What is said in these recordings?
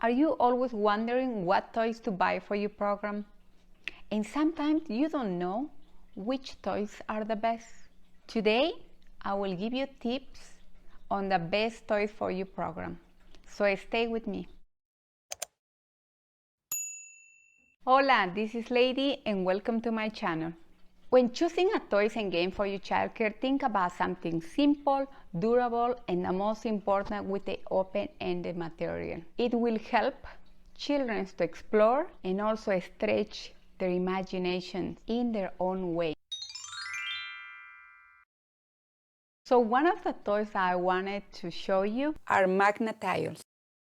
Are you always wondering what toys to buy for your program? And sometimes you don't know which toys are the best. Today, I will give you tips on the best toys for your program. So stay with me. Hola, this is Lady and welcome to my channel. When choosing a toys and game for your childcare, think about something simple, durable, and the most important, with the open-ended material. It will help children to explore and also stretch their imagination in their own way. So one of the toys I wanted to show you are Magna-tiles.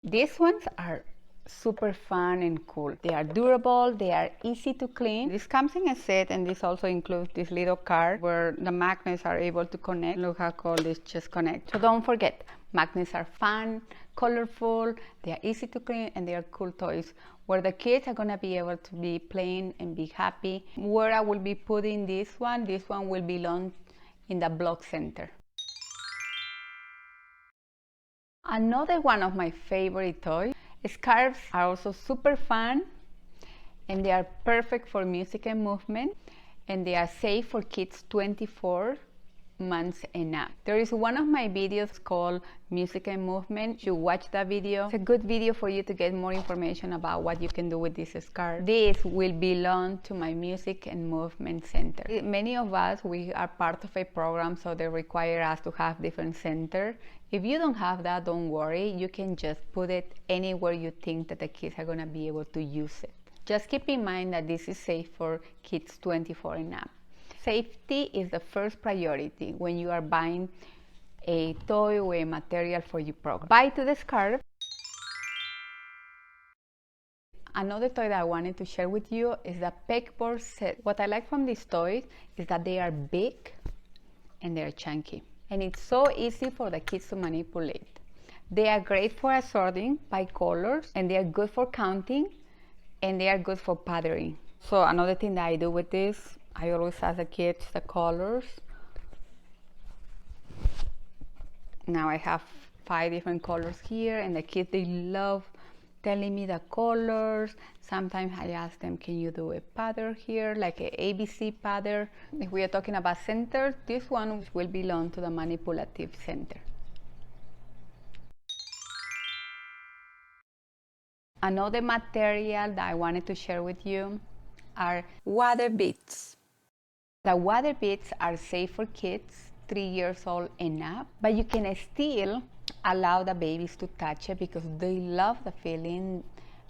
These ones are super fun and cool. They are durable, they are easy to clean. This comes in a set, and this also includes this little card where the magnets are able to connect. Look how cool this just connects. So don't forget, magnets are fun, colorful, they are easy to clean, and they are cool toys where the kids are gonna be able to be playing and be happy. Where I will be putting this one will belong in the block center. Another one of my favorite toys, Scarves, are also super fun, and they are perfect for music and movement, and they are safe for kids 24 months and up. There is one of my videos called Music and Movement. You watch that video. It's a good video for you to get more information about what you can do with this scarf. This will belong to my Music and Movement Center. Many of us, we are part of a program, so they require us to have different centers. If you don't have that, don't worry. You can just put it anywhere you think that the kids are gonna be able to use it. Just keep in mind that this is safe for kids 24 and up. Safety is the first priority when you are buying a toy or a material for your program. Buy to the scarf. Another toy that I wanted to share with you is the pegboard set. What I like from these toys is that they are big and they're chunky. And it's so easy for the kids to manipulate. They are great for assorting by colors, and they are good for counting, and they are good for patterning. So another thing that I do with this, I always ask the kids the colors. Now I have 5 different colors here, and the kids, they love telling me the colors. Sometimes I ask them, can you do a pattern here, like a ABC pattern? If we are talking about centers, this one will belong to the manipulative center. Another material that I wanted to share with you are water beads. The water beads are safe for kids 3 years old and up, but you can still allow the babies to touch it because they love the feeling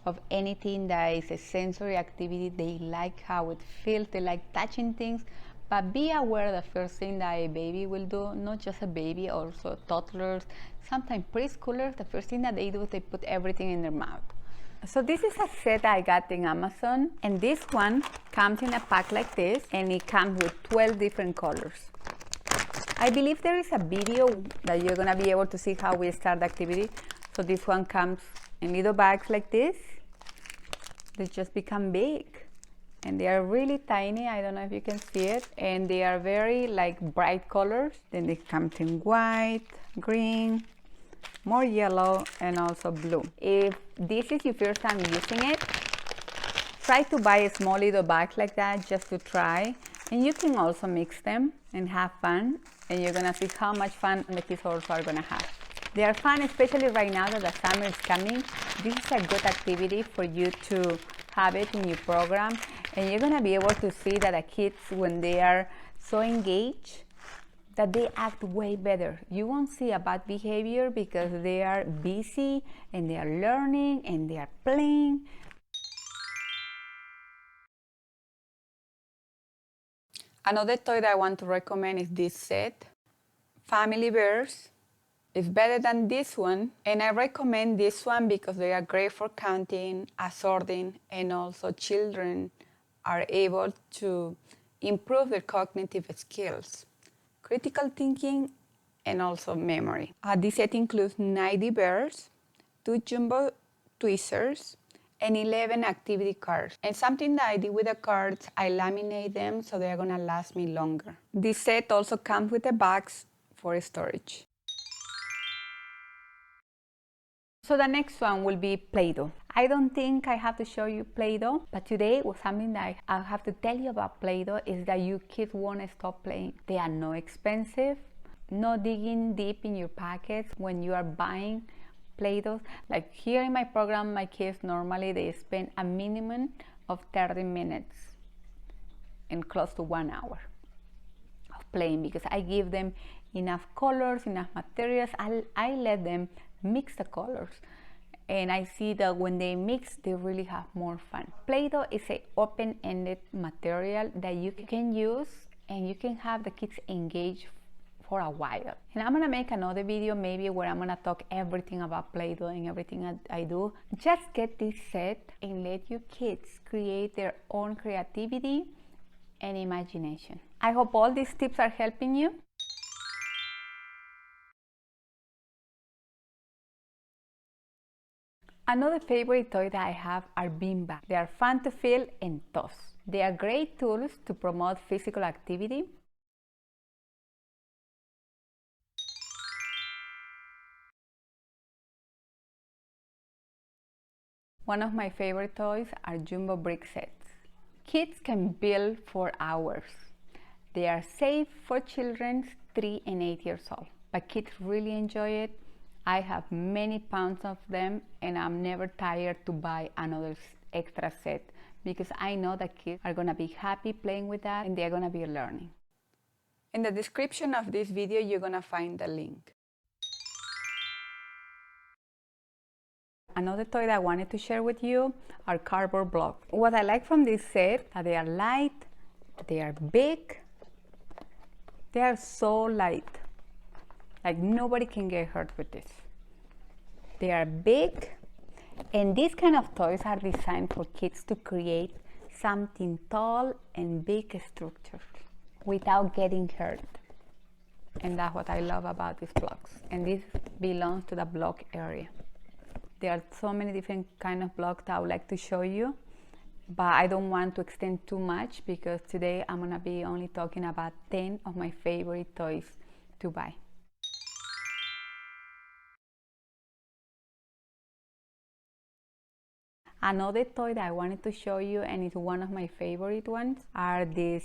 of anything that is a sensory activity. They like how it feels, they like touching things. But be aware, the first thing that a baby will do, not just a baby, also toddlers, sometimes preschoolers, the first thing that they do is they put everything in their mouth. So this is a set I got in Amazon, and this one comes in a pack like this, and it comes with 12 different colors. I believe there is a video that you're gonna be able to see how we start the activity. So this one comes in little bags like this. They just become big, and they are really tiny. I don't know if you can see it, and they are very like bright colors. Then they come in white, green, more yellow, and also blue. If this is your first time using it, try to buy a small little bag like that just to try, and you can also mix them and have fun, and you're gonna see how much fun the kids also are gonna have. They are fun, especially right now that the summer is coming. This is a good activity for you to have it in your program, and you're gonna be able to see that the kids, when they are so engaged, that they act way better. You won't see a bad behavior because they are busy and they are learning and they are playing. Another toy that I want to recommend is this set, Family Bears. It's better than this one, and I recommend this one because they are great for counting, assorting, and also children are able to improve their cognitive skills, critical thinking, and also memory. This set includes 90 bears, 2 jumbo tweezers, and 11 activity cards. And something that I did with the cards, I laminate them so they're gonna last me longer. This set also comes with the bags for storage. So the next one will be Play-Doh. I don't think I have to show you Play-Doh, but today was something that I have to tell you about Play-Doh is that you kids won't stop playing. They are not expensive, no digging deep in your pockets when you are buying Play-Doh. Like here in my program, my kids normally they spend a minimum of 30 minutes and close to 1 hour of playing because I give them enough colors, enough materials. I let them mix the colors, and I see that when they mix, they really have more fun. Play-Doh is an open-ended material that you can use and you can have the kids engage for a while. And I'm gonna make another video maybe where I'm gonna talk everything about Play-Doh and everything I do. Just get this set and let your kids create their own creativity and imagination. I hope all these tips are helping you. Another favorite toy that I have are BMAG. They are fun to feel and toss. They are great tools to promote physical activity. One of my favorite toys are jumbo brick sets. Kids can build for hours. They are safe for children 3 and 8 years old, but kids really enjoy it. I have many pounds of them and I'm never tired to buy another extra set because I know that kids are gonna be happy playing with that and they're gonna be learning. In the description of this video, you're gonna find the link. Another toy that I wanted to share with you are cardboard blocks. What I like from this set, that they are light, they are big, they are so light. Like nobody can get hurt with this. They are big, and these kind of toys are designed for kids to create something tall and big structures without getting hurt. And that's what I love about these blocks. And this belongs to the block area. There are so many different kind of blocks that I would like to show you, but I don't want to extend too much because today I'm gonna be only talking about 10 of my favorite toys to buy. Another toy that I wanted to show you, and it's one of my favorite ones, are these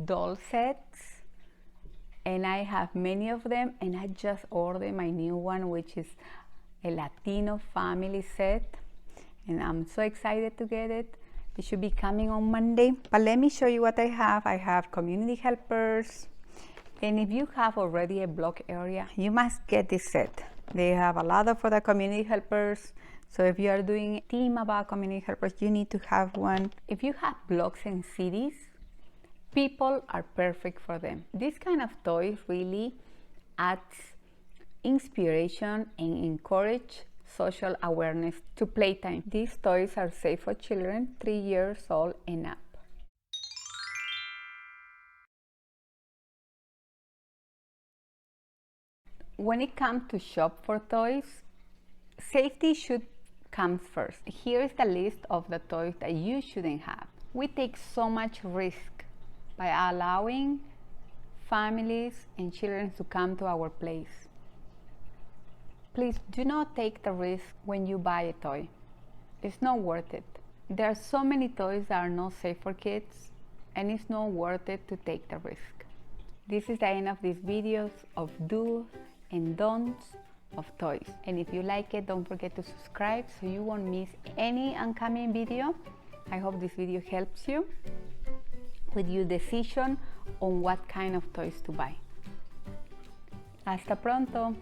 doll sets. And I have many of them, and I just ordered my new one, which is a Latino family set. And I'm so excited to get it. It should be coming on Monday. But let me show you what I have. I have community helpers. And if you have already a block area, you must get this set. They have a lot of other community helpers. So if you are doing a team about community helpers, you need to have one. If you have blocks and cities, people are perfect for them. This kind of toys really adds inspiration and encourage social awareness to playtime. These toys are safe for children 3 years old and up. When it comes to shop for toys, safety should come first. Here is the list of the toys that you shouldn't have. We take so much risk by allowing families and children to come to our place. Please do not take the risk when you buy a toy. It's not worth it. There are so many toys that are not safe for kids, and it's not worth it to take the risk. This is the end of these videos of do's and don'ts of toys. And if you like it, don't forget to subscribe so you won't miss any upcoming video. I hope this video helps you with your decision on what kind of toys to buy. Hasta pronto!